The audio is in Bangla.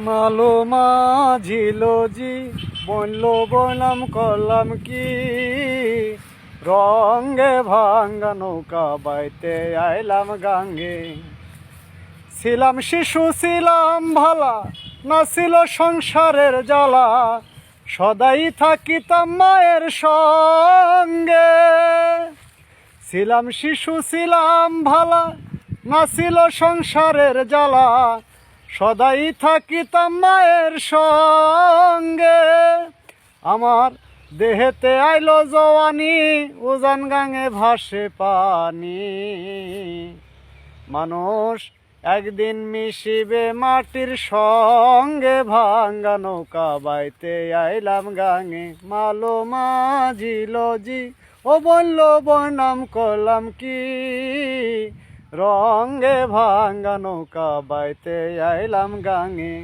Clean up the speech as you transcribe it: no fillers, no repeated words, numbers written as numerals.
মালো মাঝিল জি বলল বললাম করলাম কি রঙে ভাঙ্গা নৌকা বাইতে আইলাম গাঙ্গে। ছিলাম শিশু ছিলাম ভালা, না ছিল সংসারের জ্বালা, সদাই থাকিতাম মায়ের সঙ্গে। ছিলাম শিশু ছিলাম ভালা, না ছিল সংসারের জ্বালা, সদাই থাকিতাম মায়ের সঙ্গে। আমার দেহেতে আইলো জওয়ানি, উজান গাঙে ভাসে পানি। মানুষ একদিন মিশিবে মাটির সঙ্গে, ভাঙ্গা নৌকা বাইতে আইলাম গাঙে। মালো মাঝিল জি ও বলল বনাম করলাম কি রঙে ভাঙ্গা নৌকা বাইতে আইলাম গাঙে।